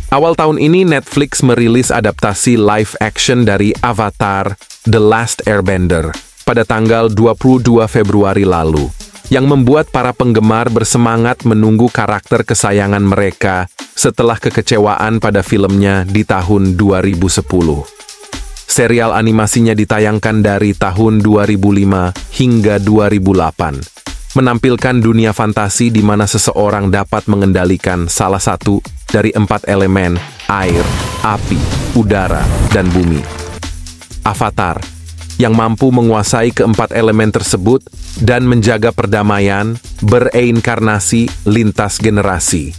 Awal tahun ini Netflix merilis adaptasi live action dari Avatar: The Last Airbender pada tanggal 22 Februari lalu, yang membuat para penggemar bersemangat menunggu karakter kesayangan mereka setelah kekecewaan pada filmnya di tahun 2010. Serial animasinya ditayangkan dari tahun 2005 hingga 2008, menampilkan dunia fantasi di mana seseorang dapat mengendalikan salah satu dari 4 elemen: air, api, udara, dan bumi. Avatar, yang mampu menguasai keempat elemen tersebut dan menjaga perdamaian, bereinkarnasi lintas generasi.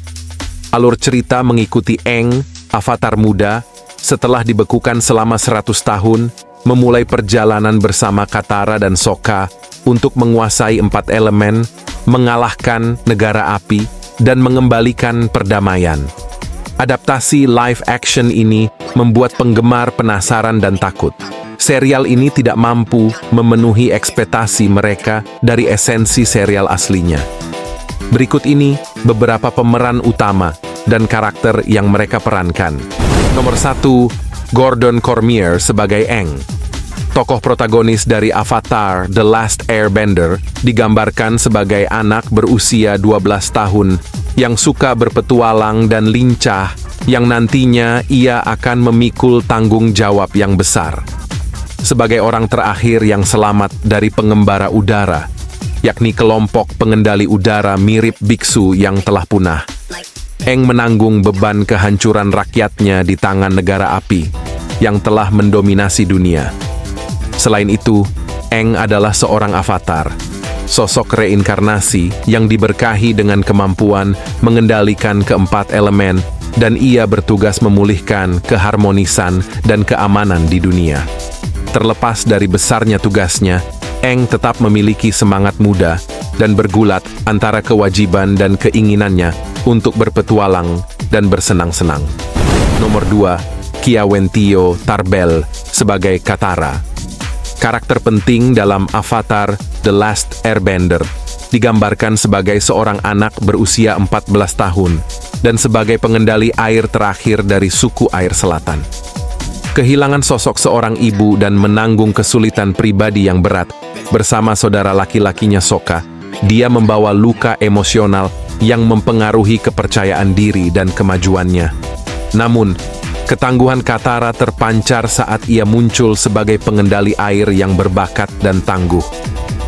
Alur cerita mengikuti Aang, avatar muda, setelah dibekukan selama 100 tahun, memulai perjalanan bersama Katara dan Sokka untuk menguasai 4 elemen, mengalahkan negara api, dan mengembalikan perdamaian. Adaptasi live action ini membuat penggemar penasaran dan takut. Serial ini tidak mampu memenuhi ekspektasi mereka dari esensi serial aslinya. Berikut ini beberapa pemeran utama dan karakter yang mereka perankan. Nomor 1, Gordon Cormier sebagai Aang. Tokoh protagonis dari Avatar: The Last Airbender digambarkan sebagai anak berusia 12 tahun yang suka berpetualang dan lincah, yang nantinya ia akan memikul tanggung jawab yang besar. Sebagai orang terakhir yang selamat dari pengembara udara, yakni kelompok pengendali udara mirip biksu yang telah punah, Aang menanggung beban kehancuran rakyatnya di tangan negara api yang telah mendominasi dunia. Selain itu, Aang adalah seorang avatar, sosok reinkarnasi yang diberkahi dengan kemampuan mengendalikan keempat elemen, dan ia bertugas memulihkan keharmonisan dan keamanan di dunia. Terlepas dari besarnya tugasnya, Aang tetap memiliki semangat muda dan bergulat antara kewajiban dan keinginannya untuk berpetualang dan bersenang-senang. Nomor 2, Kiawentio Tarbell sebagai Katara. Karakter penting dalam Avatar: The Last Airbender digambarkan sebagai seorang anak berusia 14 tahun dan sebagai pengendali air terakhir dari suku air selatan. Kehilangan sosok seorang ibu dan menanggung kesulitan pribadi yang berat bersama saudara laki-lakinya Sokka, dia membawa luka emosional yang mempengaruhi kepercayaan diri dan kemajuannya. Namun, ketangguhan Katara terpancar saat ia muncul sebagai pengendali air yang berbakat dan tangguh.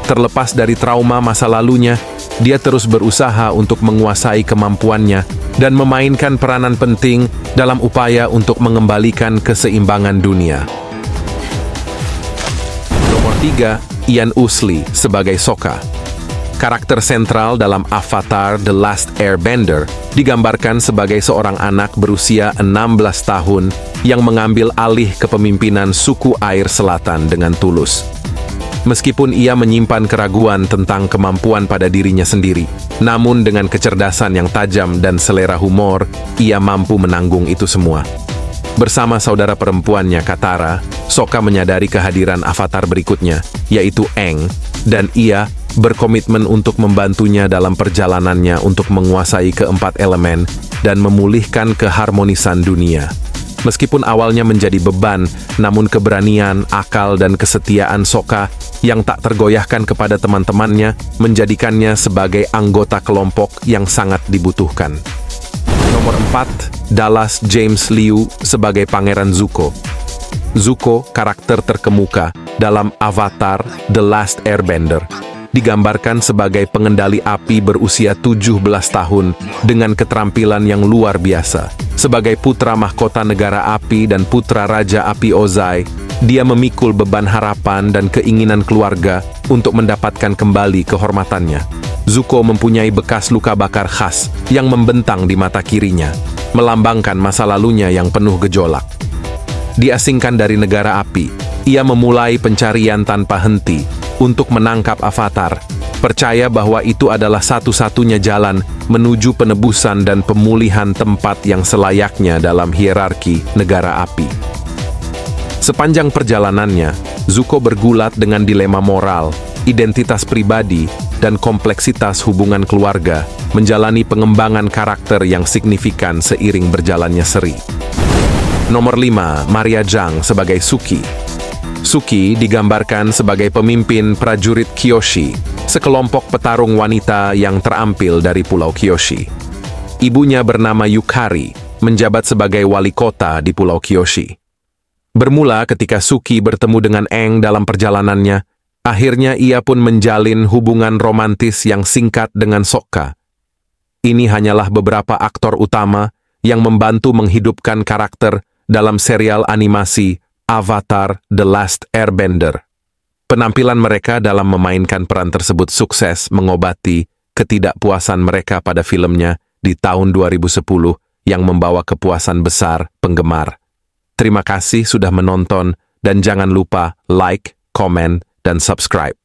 Terlepas dari trauma masa lalunya, dia terus berusaha untuk menguasai kemampuannya dan memainkan peranan penting dalam upaya untuk mengembalikan keseimbangan dunia. Nomor 3, Ian Ousley sebagai Sokka. Karakter sentral dalam Avatar: The Last Airbender digambarkan sebagai seorang anak berusia 16 tahun yang mengambil alih kepemimpinan suku air selatan dengan tulus. Meskipun ia menyimpan keraguan tentang kemampuan pada dirinya sendiri, namun dengan kecerdasan yang tajam dan selera humor, ia mampu menanggung itu semua. Bersama saudara perempuannya Katara, Sokka menyadari kehadiran avatar berikutnya, yaitu Aang, dan ia berkomitmen untuk membantunya dalam perjalanannya untuk menguasai keempat elemen dan memulihkan keharmonisan dunia. Meskipun awalnya menjadi beban, namun keberanian, akal, dan kesetiaan Sokka yang tak tergoyahkan kepada teman-temannya menjadikannya sebagai anggota kelompok yang sangat dibutuhkan. Nomor 4, Dallas James Liu sebagai Pangeran Zuko. Zuko, karakter terkemuka dalam Avatar: The Last Airbender, digambarkan sebagai pengendali api berusia 17 tahun dengan keterampilan yang luar biasa. Sebagai putra mahkota negara api dan putra Raja Api Ozai, dia memikul beban harapan dan keinginan keluarga untuk mendapatkan kembali kehormatannya. Zuko mempunyai bekas luka bakar khas yang membentang di mata kirinya, melambangkan masa lalunya yang penuh gejolak. Diasingkan dari negara api, ia memulai pencarian tanpa henti untuk menangkap Avatar, percaya bahwa itu adalah satu-satunya jalan menuju penebusan dan pemulihan tempat yang selayaknya dalam hierarki negara api. Sepanjang perjalanannya, Zuko bergulat dengan dilema moral, identitas pribadi, dan kompleksitas hubungan keluarga menjalani pengembangan karakter yang signifikan seiring berjalannya seri. Nomor 5, Maria Zhang sebagai Suki. Suki digambarkan sebagai pemimpin prajurit Kyoshi, sekelompok petarung wanita yang terampil dari Pulau Kyoshi. Ibunya bernama Yukari, menjabat sebagai wali kota di Pulau Kyoshi. Bermula ketika Suki bertemu dengan Eng dalam perjalanannya, akhirnya ia pun menjalin hubungan romantis yang singkat dengan Sokka. Ini hanyalah beberapa aktor utama yang membantu menghidupkan karakter dalam serial animasi Avatar: The Last Airbender. Penampilan mereka dalam memainkan peran tersebut sukses mengobati ketidakpuasan mereka pada filmnya di tahun 2010 yang membawa kepuasan besar penggemar. Terima kasih sudah menonton dan jangan lupa like, komen, dan subscribe.